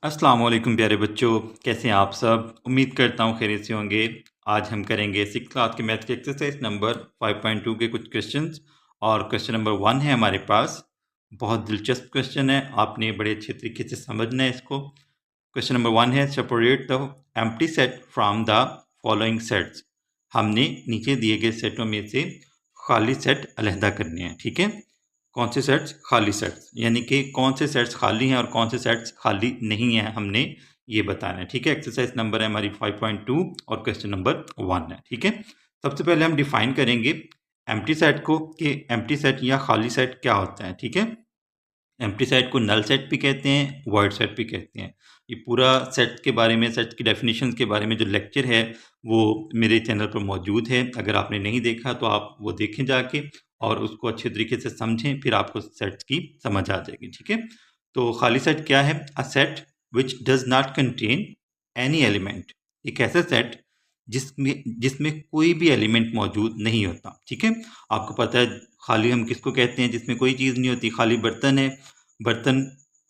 अस्सलाम वालेकुम प्यारे बच्चों, कैसे हैं आप सब? उम्मीद करता हूँ खैरियत से होंगे। आज हम करेंगे 6th क्लास के मैथ की एक्सरसाइज नंबर 5.2 के कुछ क्वेश्चंस और क्वेश्चन नंबर 1 है हमारे पास। बहुत दिलचस्प क्वेश्चन है, आपने बड़े अच्छे तरीके से समझना है इसको। क्वेश्चन नंबर 1 है separate the empty set from the following sets. हमने नीचे दिए गए सेटों में से खाली सेट अलहदा करने हैं, ठीक है। कौन से सेट्स? खाली सेट्स, यानी कि कौन से सेट्स खाली हैं और कौन से सेट्स खाली नहीं हैं, हमने ये बताना है, ठीक है। एक्सरसाइज नंबर है हमारी 5.2 और क्वेश्चन नंबर 1 है, ठीक है। सबसे पहले हम डिफाइन करेंगे एम्प्टी सेट को कि एम्प्टी सेट या खाली सेट क्या होता है, ठीक है। एम्प्टी सेट को नल सेट भी कहते हैं, वॉइड सेट भी कहते हैं। ये पूरा सेट के बारे में, सेट की डेफिनेशन के बारे में जो लेक्चर है वो मेरे चैनल पर मौजूद है। अगर आपने नहीं देखा तो आप वो देखें जाके और उसको अच्छे तरीके से समझें, फिर आपको सेट्स की समझ आ जाएगी, ठीक है। तो खाली सेट क्या है? A set which does not contain any element. एक ऐसा सेट जिसमें जिसमें कोई भी एलिमेंट मौजूद नहीं होता, ठीक है। आपको पता है खाली हम किसको कहते हैं? जिसमें कोई चीज़ नहीं होती। खाली बर्तन है, बर्तन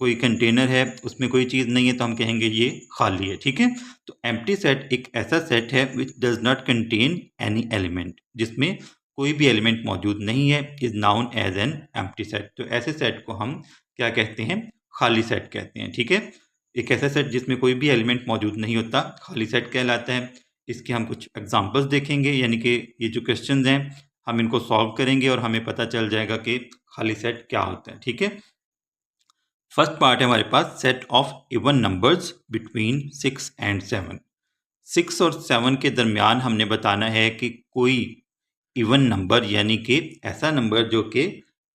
कोई कंटेनर है, उसमें कोई चीज़ नहीं है तो हम कहेंगे ये खाली है, ठीक है। तो एम्प्टी सेट एक ऐसा सेट है which does not contain any element, जिसमें कोई भी एलिमेंट मौजूद नहीं है, is known as an empty set. तो ऐसे सेट को हम क्या कहते हैं? खाली सेट कहते हैं, ठीक है। एक ऐसा सेट जिसमें कोई भी एलिमेंट मौजूद नहीं होता खाली सेट कहलाता है। इसके हम कुछ एग्जांपल्स देखेंगे, यानी कि ये जो क्वेश्चंस हैं हम इनको सॉल्व करेंगे और हमें पता चल जाएगा कि खाली सेट क्या होता है, ठीक है। फर्स्ट पार्ट है हमारे पास set of even numbers between 6 and 7। 6 और 7 के दरमियान हमने बताना है कि कोई इवन नंबर, यानी कि ऐसा नंबर जो कि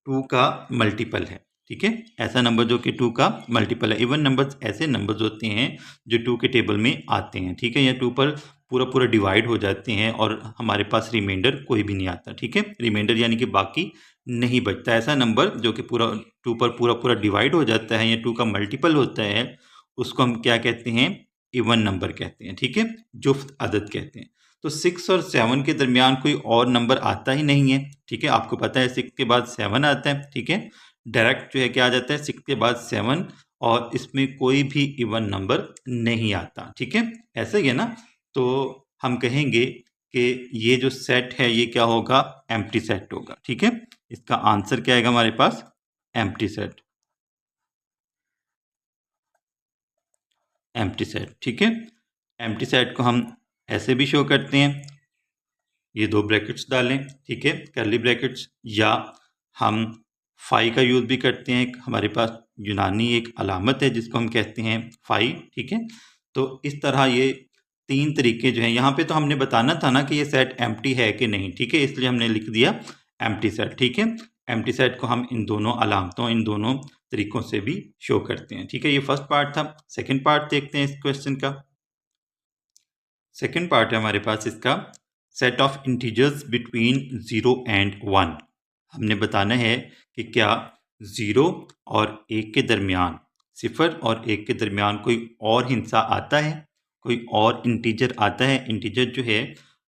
2 का मल्टीपल है, ठीक है। ऐसा नंबर जो कि 2 का मल्टीपल है। इवन नंबर्स ऐसे नंबर्स होते हैं जो 2 के टेबल में आते हैं, ठीक है, या 2 पर पूरा पूरा डिवाइड हो जाते हैं और हमारे पास रिमाइंडर कोई भी नहीं आता, ठीक है। रिमाइंडर यानी कि बाकी नहीं बचता। ऐसा नंबर जो कि पूरा 2 पर पूरा पूरा डिवाइड हो जाता है या 2 का मल्टीपल होता है, उसको हम क्या कहते हैं? इवन नंबर कहते हैं, ठीक है, जुफ्त अदद कहते हैं। तो 6 और 7 के दरमियान कोई और नंबर आता ही नहीं है, ठीक है। आपको पता है 6 के बाद 7 आता है, ठीक है। डायरेक्ट जो है क्या आ जाता है? 6 के बाद 7 और इसमें कोई भी इवन नंबर नहीं आता, ठीक है। ऐसा ही है ना। तो हम कहेंगे कि ये जो सेट है ये क्या होगा? एम्प्टी सेट होगा, ठीक है। इसका आंसर क्या आएगा हमारे पास? Empty set. एम्प्टी सेट, ठीक है। एम्प्टी सेट को हम ऐसे भी शो करते हैं, ये 2 ब्रैकेट्स डालें, ठीक है, कर्ली ब्रैकेट्स, या हम फाई का यूज़ भी करते हैं। हमारे पास यूनानी एक अलामत है जिसको हम कहते हैं फाई, ठीक है। तो इस तरह ये 3 तरीके जो हैं, यहाँ पे तो हमने बताना था ना कि ये सेट एम्प्टी है कि नहीं, ठीक है, इसलिए हमने लिख दिया एम्प्टी सेट, ठीक है। एम्प्टी सेट को हम इन दोनों अलामतों, इन दोनों तरीकों से भी शो करते हैं, ठीक है। ये फर्स्ट पार्ट था। सेकेंड पार्ट देखते हैं इस क्वेश्चन का। सेकेंड पार्ट है हमारे पास इसका set of integers between 0 and 1। हमने बताना है कि क्या 0 और 1 के दरमियान, 0 और 1 के दरमियान कोई और हिंसा आता है, कोई और इंटीजर आता है। इंटीजर जो है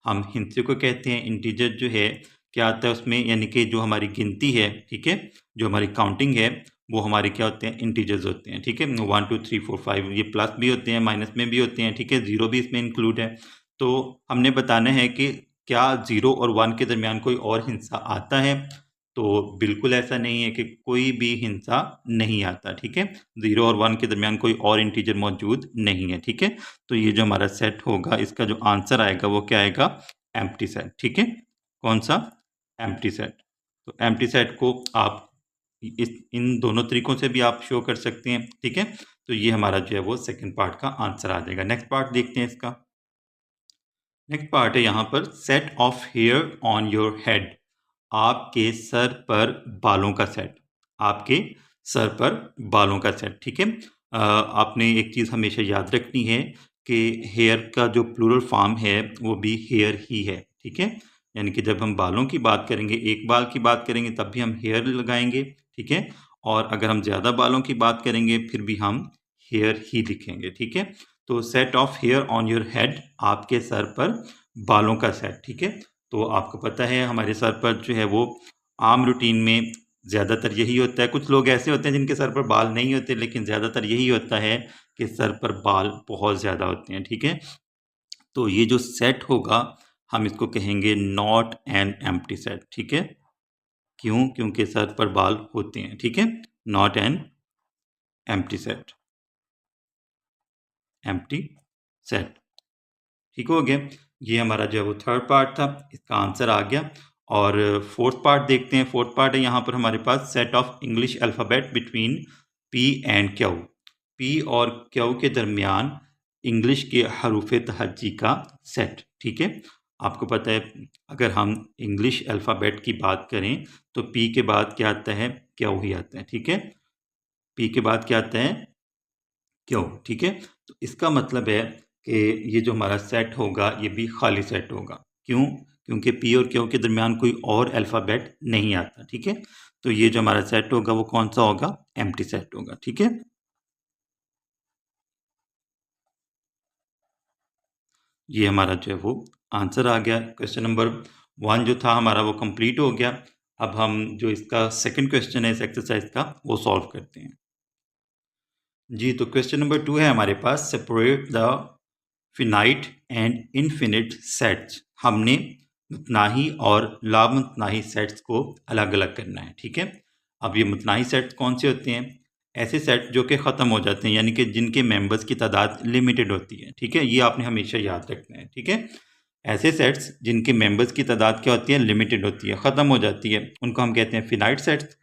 हम हिंसे को कहते हैं। इंटीजर जो है क्या आता है उसमें, यानी कि जो हमारी गिनती है, ठीक है, जो हमारी काउंटिंग है वो हमारे क्या होते हैं? इंटीजर्स होते हैं, ठीक है। 1 2 3 4 5 ये प्लस भी होते हैं, माइनस में भी होते हैं, ठीक है, 0 भी इसमें इंक्लूड है। तो हमने बताना है कि क्या 0 और 1 के दरमियान कोई और हिंसा आता है? तो बिल्कुल ऐसा नहीं है कि कोई भी हिंसा नहीं आता, ठीक है। 0 और 1 के दरमियान कोई और इंटीजर मौजूद नहीं है, ठीक है। तो ये जो हमारा सेट होगा, इसका जो आंसर आएगा वो क्या आएगा? एम्प्टी सेट, ठीक है। कौन सा? Empty set. तो एम्प्टी सेट को आप इस इन दोनों तरीकों से भी आप शो कर सकते हैं, ठीक है। तो ये हमारा जो है वो सेकंड पार्ट का आंसर आ जाएगा। नेक्स्ट पार्ट देखते हैं इसका। नेक्स्ट पार्ट है यहाँ पर set of hair on your head. आपके सर पर बालों का सेट। आपके सर पर बालों का सेट, ठीक है। आपने एक चीज़ हमेशा याद रखनी है कि हेयर का जो प्लूरल फॉर्म है वो भी हेयर ही है, ठीक है। यानी कि जब हम बालों की बात करेंगे, एक बाल की बात करेंगे, तब भी हम हेयर लगाएंगे, ठीक है। और अगर हम ज़्यादा बालों की बात करेंगे फिर भी हम हेयर ही लिखेंगे, ठीक है। तो set of hair on your head, आपके सर पर बालों का सेट, ठीक है। तो आपको पता है हमारे सर पर जो है वो आम रूटीन में ज़्यादातर यही होता है। कुछ लोग ऐसे होते हैं जिनके सर पर बाल नहीं होते, लेकिन ज़्यादातर यही होता है के सर पर बाल बहुत ज़्यादा होते हैं, ठीक है। तो ये जो सेट होगा हम इसको कहेंगे नॉट एन एम्प्टी सेट, ठीक है। क्यों? क्योंकि सर पर बाल होते हैं, ठीक है। Not an empty set, empty set, ठीक हो गया। ये हमारा जो है वो थर्ड पार्ट था, इसका आंसर आ गया। और फोर्थ पार्ट देखते हैं। फोर्थ पार्ट है यहाँ पर हमारे पास set of English alphabet between P and Q. P और क्यू के दरमियान इंग्लिश के हरूफ तहज्जी का सेट, ठीक है। आपको पता है अगर हम इंग्लिश अल्फ़ाबेट की बात करें तो पी के बाद क्या आता है? क्यू ही आता है, ठीक है। पी के बाद क्या आता है? क्यों, ठीक है। तो इसका मतलब है कि ये जो हमारा सेट होगा ये भी खाली सेट होगा। क्यों? क्योंकि पी और क्यू के दरमियान कोई और अल्फ़ाबेट नहीं आता, ठीक है। तो ये जो हमारा सेट होगा वो कौन सा होगा? एम्प्टी सेट होगा, ठीक है। ये हमारा जो है वो आंसर आ गया। क्वेश्चन नंबर 1 जो था हमारा वो कंप्लीट हो गया। अब हम जो इसका सेकंड क्वेश्चन है इस एक्सरसाइज का वो सॉल्व करते हैं। जी, तो क्वेश्चन नंबर 2 है हमारे पास, separate the finite and infinite sets. हमने मुतनाही और लामुतनाही सेट्स को अलग अलग करना है, ठीक है। अब ये मुतनाही सेट्स कौन से होते हैं? ऐसे सेट जो कि ख़त्म हो जाते हैं, यानी कि जिनके मेंबर्स की तादाद लिमिटेड होती है, ठीक है। ये आपने हमेशा याद रखना है, ठीक है। ऐसे सेट्स जिनके मेंबर्स की तादाद क्या होती है? लिमिटेड होती है, ख़त्म हो जाती है, उनको हम कहते हैं फिनाइट सेट्स।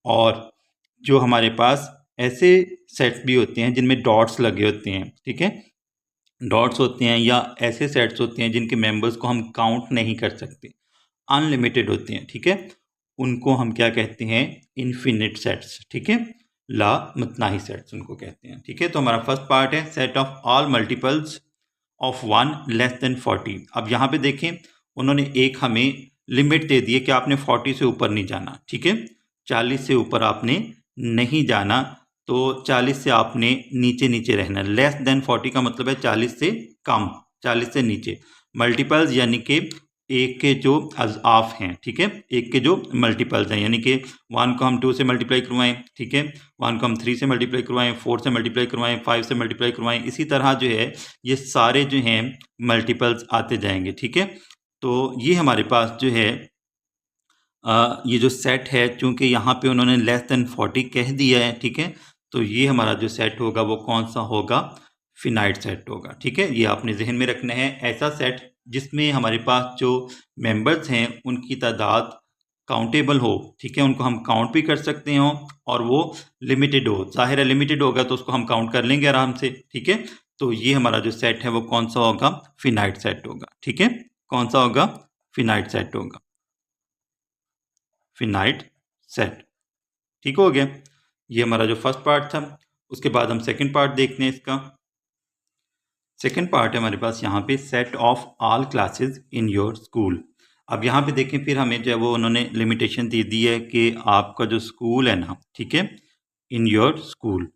और जो हमारे पास ऐसे सेट्स भी होते हैं जिनमें डॉट्स लगे होते हैं, ठीक है। डॉट्स होते हैं या ऐसे सेट्स होते हैं जिनके मेंबर्स को हम काउंट नहीं कर सकते, अनलिमिटेड होते हैं, ठीक है। उनको हम क्या कहते हैं? इनफिनिट सेट्स, ठीक है। ला मतनाही सेट्स उनको कहते हैं, ठीक है। तो हमारा फर्स्ट पार्ट है set of all multiples of 1 less than 40। अब यहाँ पे देखें उन्होंने एक हमें लिमिट दे दी है कि आपने 40 से ऊपर नहीं जाना, ठीक है। 40 से ऊपर आपने नहीं जाना, तो 40 से आपने नीचे नीचे रहना। लेस देन 40 का मतलब है 40 से कम, 40 से नीचे। मल्टीपल्स यानी कि एक के जो अज़आफ़ हैं, ठीक है। एक के जो मल्टीपल्स हैं, यानी कि 1 को हम 2 से मल्टीप्लाई करवाएं, ठीक है। 1 को हम 3 से मल्टीप्लाई करवाएं, 4 से मल्टीप्लाई करवाएं, 5 से मल्टीप्लाई करवाएं, इसी तरह जो है ये सारे जो हैं मल्टीपल्स आते जाएंगे, ठीक है। तो ये हमारे पास जो है ये जो सेट है, चूंकि यहाँ पे उन्होंने लेस देन 40 कह दिया है, ठीक है। तो ये हमारा जो सेट होगा वो कौन सा होगा? फिनाइट सेट होगा, ठीक है। ये आपने जहन में रखना है। ऐसा सेट जिसमें हमारे पास जो मेंबर्स हैं उनकी तादाद काउंटेबल हो, ठीक है। उनको हम काउंट भी कर सकते हो और वो लिमिटेड हो। ज़ाहिर है लिमिटेड होगा तो उसको हम काउंट कर लेंगे आराम से, ठीक है। तो ये हमारा जो सेट है वो कौन सा होगा? फिनाइट सेट होगा, ठीक है। कौन सा होगा? फिनाइट सेट होगा, फिनाइट सेट, ठीक हो गया। ये हमारा जो फर्स्ट पार्ट था। उसके बाद हम सेकंड पार्ट देखते हैं इसका। सेकंड पार्ट है हमारे पास यहाँ पे set of all classes in your school. अब यहाँ पे देखें फिर हमें जो है वो उन्होंने लिमिटेशन दे दी है कि आपका जो स्कूल है ना, ठीक है, इन योर स्कूल।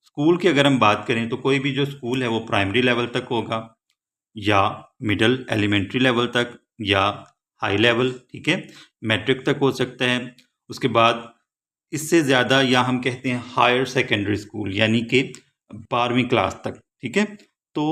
स्कूल की अगर हम बात करें तो कोई भी जो स्कूल है वो प्राइमरी लेवल तक होगा या मिडिल एलिमेंट्री लेवल तक या हाई लेवल, ठीक है, मैट्रिक तक हो सकता है। उसके बाद इससे ज़्यादा या हम कहते हैं हायर सेकेंडरी स्कूल यानी कि 12वीं क्लास तक, ठीक है। तो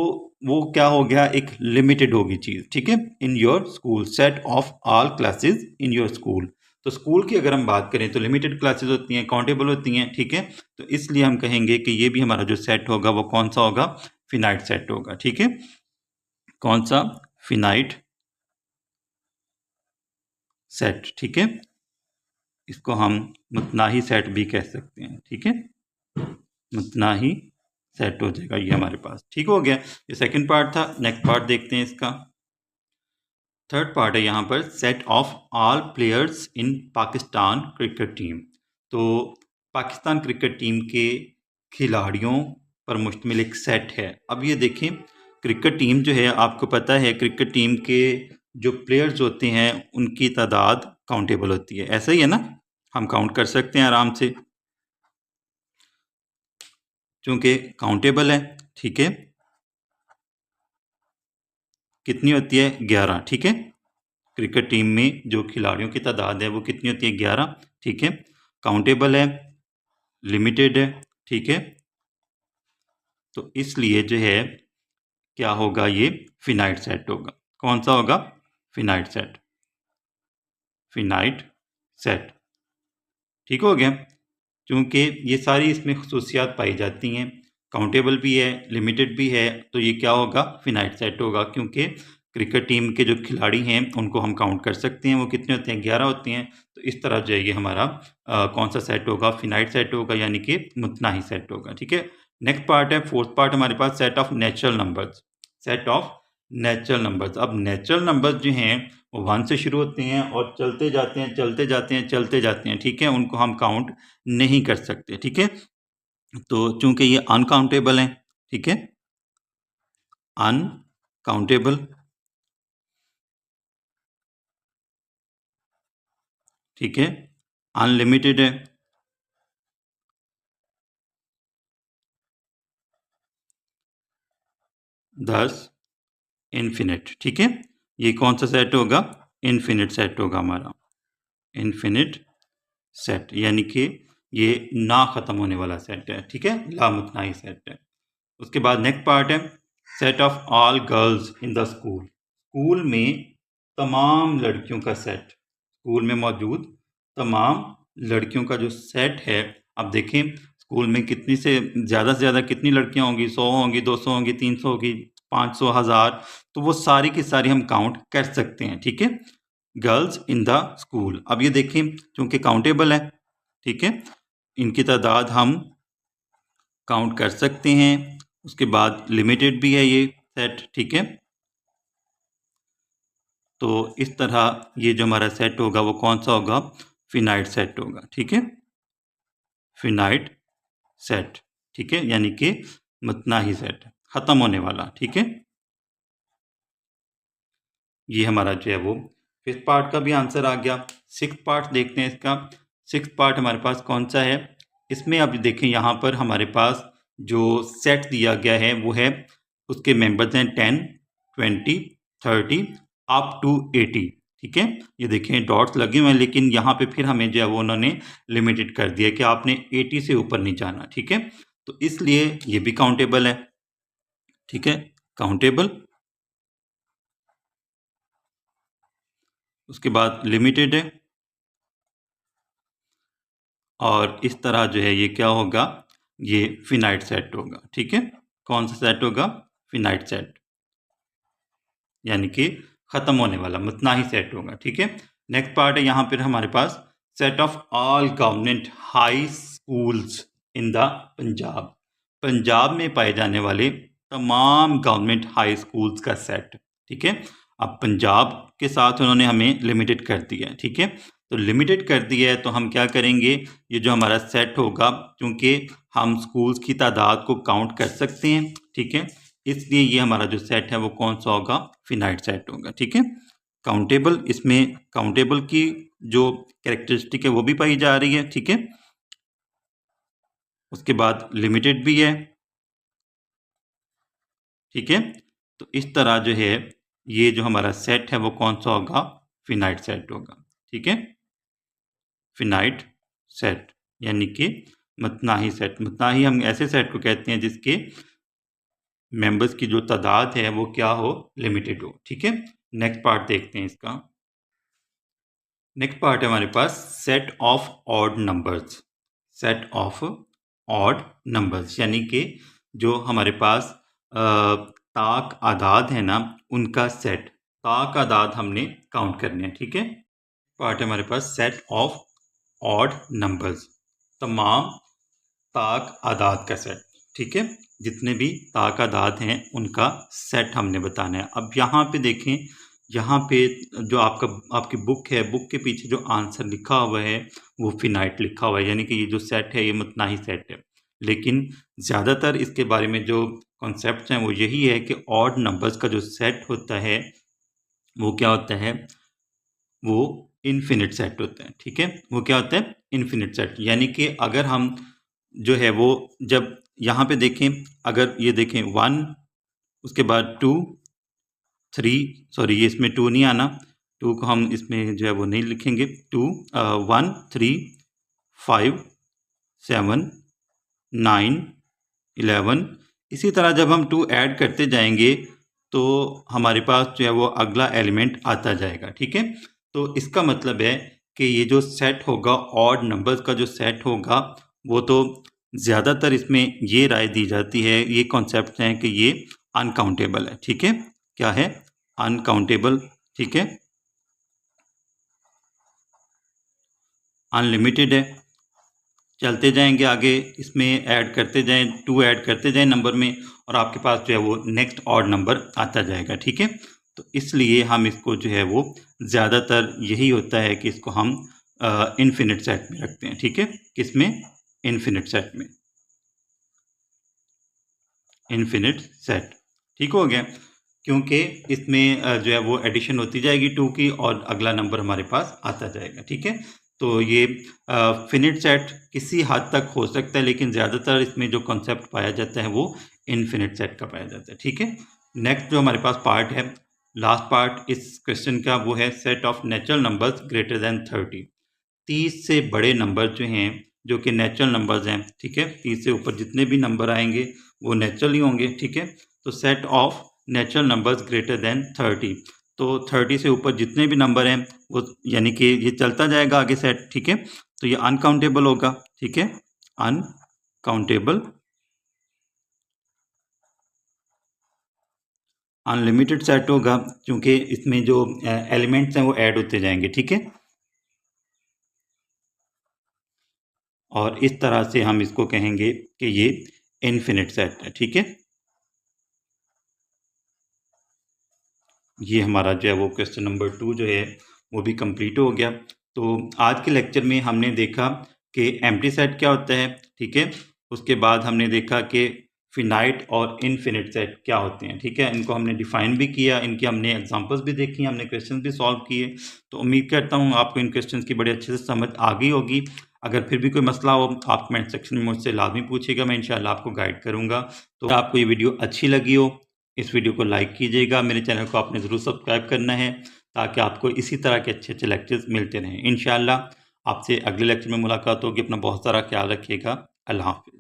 वो क्या हो गया? एक लिमिटेड होगी चीज़, ठीक है। In your school, set of all classes in your school. तो स्कूल की अगर हम बात करें तो लिमिटेड क्लासेस होती हैं, काउंटेबल होती हैं, ठीक है। तो इसलिए हम कहेंगे कि ये भी हमारा जो सेट होगा वो कौन सा होगा? फिनाइट सेट होगा, ठीक है। कौन सा? फिनाइट सेट, ठीक है। इसको हम मुतनाही सेट भी कह सकते हैं, ठीक है। मुतनाही सेट हो जाएगा ये हमारे पास, ठीक हो गया। ये सेकंड पार्ट था। नेक्स्ट पार्ट देखते हैं इसका। थर्ड पार्ट है यहाँ पर set of all players in Pakistan cricket team. तो पाकिस्तान क्रिकेट टीम के खिलाड़ियों पर मुश्तमिल एक सेट है। अब ये देखें क्रिकेट टीम जो है, आपको पता है क्रिकेट टीम के जो प्लेयर्स होते हैं उनकी तादाद काउंटेबल होती है, ऐसा ही है ना। हम काउंट कर सकते हैं आराम से क्योंकि काउंटेबल है, ठीक है। कितनी होती है? 11, ठीक है। क्रिकेट टीम में जो खिलाड़ियों की तादाद है वो कितनी होती है? 11, ठीक है। काउंटेबल है, लिमिटेड है, ठीक है। तो इसलिए जो है क्या होगा, ये फिनाइट सेट होगा। कौन सा होगा? Finite set, finite set. ठीक हो गया? क्योंकि ये सारी इसमें खसूसियात पाई जाती हैं, काउंटेबल भी है, लिमिटेड भी है, तो ये क्या होगा? फिनाइट सेट होगा। क्योंकि क्रिकेट टीम के जो खिलाड़ी हैं उनको हम काउंट कर सकते हैं, वो कितने होते हैं? 11 होते हैं। तो इस तरह जो है ये हमारा कौन सा सेट होगा? फिनाइट सेट होगा, यानी कि मुतनाही सेट होगा। ठीक है, नेक्स्ट पार्ट है, फोर्थ पार्ट हमारे पास, set of natural numbers. Set of natural numbers. अब नेचुरल नंबर्स जो हैं वो 1 से शुरू होते हैं और चलते जाते हैं, चलते जाते हैं, चलते जाते हैं। ठीक है, उनको हम काउंट नहीं कर सकते। ठीक है, तो चूंकि ये अनकाउंटेबल हैं, ठीक है, अनकाउंटेबल, ठीक है, अनलिमिटेड है, दस इन्फिनिट। ठीक है, ये कौन सा सेट होगा? इन्फिनिट सेट होगा हमारा, इन्फिनिट सेट, यानी कि ये ना खत्म होने वाला सेट है। ठीक है, लामुतनाही सेट है। उसके बाद नेक्स्ट पार्ट है, set of all girls in the school. School में तमाम लड़कियों का सेट, स्कूल में मौजूद तमाम लड़कियों का जो सेट है। अब देखें, स्कूल में कितनी से ज़्यादा कितनी लड़कियां होंगी? 100 होंगी, 200 होंगी, 300 होगी, 500, 1000। तो वो सारी की सारी हम काउंट कर सकते हैं। ठीक है, गर्ल्स इन द स्कूल। अब ये देखें, क्योंकि काउंटेबल है, ठीक है, इनकी तादाद हम काउंट कर सकते हैं। उसके बाद लिमिटेड भी है ये सेट। ठीक है, तो इस तरह ये जो हमारा सेट होगा वो कौन सा होगा? फिनाइट सेट होगा। ठीक है, फिनाइट सेट। ठीक है, यानी कि मुतनाही सेट, खत्म होने वाला। ठीक है, ये हमारा जो है वो फिफ्थ पार्ट का भी आंसर आ गया। सिक्स पार्ट देखते हैं इसका। सिक्स पार्ट हमारे पास कौन सा है? इसमें अब देखें, यहाँ पर हमारे पास जो सेट दिया गया है वो है, उसके मेंबर्स हैं 10, 20, 30 अप टू 80। ठीक है, ये देखें डॉट्स लगे हुए हैं, लेकिन यहाँ पे फिर हमें जो है वो उन्होंने लिमिटेड कर दिया कि आपने 80 से ऊपर नहीं जाना। ठीक है, तो इसलिए ये भी काउंटेबल है। ठीक है, काउंटेबल। उसके बाद लिमिटेड है, और इस तरह जो है ये क्या होगा? ये फिनाइट सेट होगा। ठीक है, कौन सा सेट होगा? फिनाइट सेट, यानी कि खत्म होने वाला, मुतनाही सेट होगा। ठीक है, नेक्स्ट पार्ट है यहाँ पर हमारे पास, set of all government high schools in the Punjab. Punjab में पाए जाने वाले तमाम गवर्नमेंट हाई स्कूल्स का सेट। ठीक है, अब पंजाब के साथ उन्होंने हमें लिमिटेड कर दिया है। ठीक है, तो लिमिटेड कर दिया है तो हम क्या करेंगे? ये जो हमारा सेट होगा, क्योंकि हम स्कूल्स की तादाद को काउंट कर सकते हैं, ठीक है, इसलिए ये हमारा जो सेट है वो कौन सा होगा? फिनाइट सेट होगा। ठीक है, काउंटेबल, इसमें काउंटेबल की जो कैरेक्टरिस्टिक है वो भी पाई जा रही है। ठीक है, उसके बाद लिमिटेड भी है। ठीक है, तो इस तरह जो है ये जो हमारा सेट है वो कौन सा होगा? फिनाइट सेट होगा। ठीक है, फिनाइट सेट, यानी कि मुतनाही सेट। मुतनाही हम ऐसे सेट को कहते हैं जिसके मेंबर्स की जो तादाद है वो क्या हो? लिमिटेड हो। ठीक है, नेक्स्ट पार्ट देखते हैं इसका। नेक्स्ट पार्ट है हमारे पास, set of odd numbers. Set of odd numbers, यानी कि जो हमारे पास ताक आदाद है ना, उनका सेट। ताक आदाद हमने काउंट करने हैं। ठीक है, पार्ट है हमारे पास, सेट ऑफ ऑड नंबर्स, तमाम ताक आदाद का सेट। ठीक है, जितने भी ताक आदाद हैं उनका सेट हमने बताना है। अब यहाँ पे देखें, यहाँ पे जो आपकी बुक है, बुक के पीछे जो आंसर लिखा हुआ है वो फिनाइट लिखा हुआ है, यानी कि ये जो सेट है ये मुतनाही सेट है। लेकिन ज़्यादातर इसके बारे में जो कॉन्सेप्ट हैं वो यही है कि ऑड नंबर्स का जो सेट होता है वो क्या होता है? वो इनफिनिट सेट होता है। ठीक है, वो क्या होता है? इनफिनिट सेट, यानी कि अगर हम जो है वो जब यहाँ पे देखें, अगर ये देखें 1, उसके बाद 2, 3, सॉरी ये इसमें 2 नहीं आना, 2 को हम इसमें जो है वो नहीं लिखेंगे। 2, 1, 3, 5, 7, 9, 11, इसी तरह जब हम 2 ऐड करते जाएंगे तो हमारे पास जो है वो अगला एलिमेंट आता जाएगा, ठीक है। तो इसका मतलब है कि ये जो सेट होगा, ऑड नंबर्स का जो सेट होगा, वो तो ज़्यादातर इसमें ये राय दी जाती है, ये कॉन्सेप्ट है कि ये अनकाउंटेबल है, ठीक है। क्या है? अनकाउंटेबल, ठीक है, अनलिमिटेड है। चलते जाएंगे आगे, इसमें ऐड करते जाएं, 2 ऐड करते जाएं नंबर में, और आपके पास जो है वो नेक्स्ट ऑड नंबर आता जाएगा, ठीक है। तो इसलिए हम इसको जो है वो ज़्यादातर यही होता है कि इसको हम इन्फिनिट सेट में रखते हैं, ठीक है। किसमें? इन्फिनिट सेट में, इन्फिनिट सेट, ठीक हो गया। क्योंकि इसमें जो है वो एडिशन होती जाएगी 2 की, और अगला नंबर हमारे पास आता जाएगा, ठीक है। तो ये फिनिट सेट किसी हद तक हो सकता है, लेकिन ज़्यादातर इसमें जो कॉन्सेप्ट पाया जाता है वो इनफिनिट सेट का पाया जाता है, ठीक है। नेक्स्ट जो हमारे पास पार्ट है, लास्ट पार्ट इस क्वेश्चन का, वो है set of natural numbers greater than 30। 30 से बड़े नंबर जो हैं, जो कि नेचुरल नंबर्स हैं, ठीक है, 30 से ऊपर जितने भी नंबर आएंगे वो नेचुरल ही होंगे, ठीक है। तो set of natural numbers greater than 30, तो 30 से ऊपर जितने भी नंबर हैं वो, यानी कि ये चलता जाएगा आगे सेट, ठीक है। तो ये अनकाउंटेबल होगा, ठीक है, अनकाउंटेबल। अनलिमिटेड सेट होगा क्योंकि इसमें जो एलिमेंट्स हैं वो ऐड होते जाएंगे, ठीक है। और इस तरह से हम इसको कहेंगे कि ये इनफिनिट सेट है, ठीक है। ये हमारा जो है वो क्वेश्चन नंबर 2 जो है वो भी कंप्लीट हो गया। तो आज के लेक्चर में हमने देखा कि एम्प्टी सेट क्या होता है, ठीक है। उसके बाद हमने देखा कि फिनाइट और इनफिनिट सेट क्या होते हैं, ठीक है। इनको हमने डिफाइन भी किया, इनकी हमने एग्जांपल्स भी देखी, हमने क्वेश्चन भी सॉल्व किए। तो उम्मीद करता हूँ आपको इन क्वेश्चन की बड़े अच्छे से समझ आ गई होगी। अगर फिर भी कोई मसला हो, आप कमेंट सेक्शन में मुझसे लाजमी पूछिएगा, मैं इंशाल्लाह आपको गाइड करूँगा। तो आपको ये वीडियो अच्छी लगी हो, इस वीडियो को लाइक कीजिएगा, मेरे चैनल को आपने ज़रूर सब्सक्राइब करना है, ताकि आपको इसी तरह के अच्छे अच्छे लेक्चर्स मिलते रहें। इंशाल्लाह आपसे अगले लेक्चर में मुलाकात होगी। अपना बहुत सारा ख्याल रखिएगा। अल्लाह हाफ़िज़।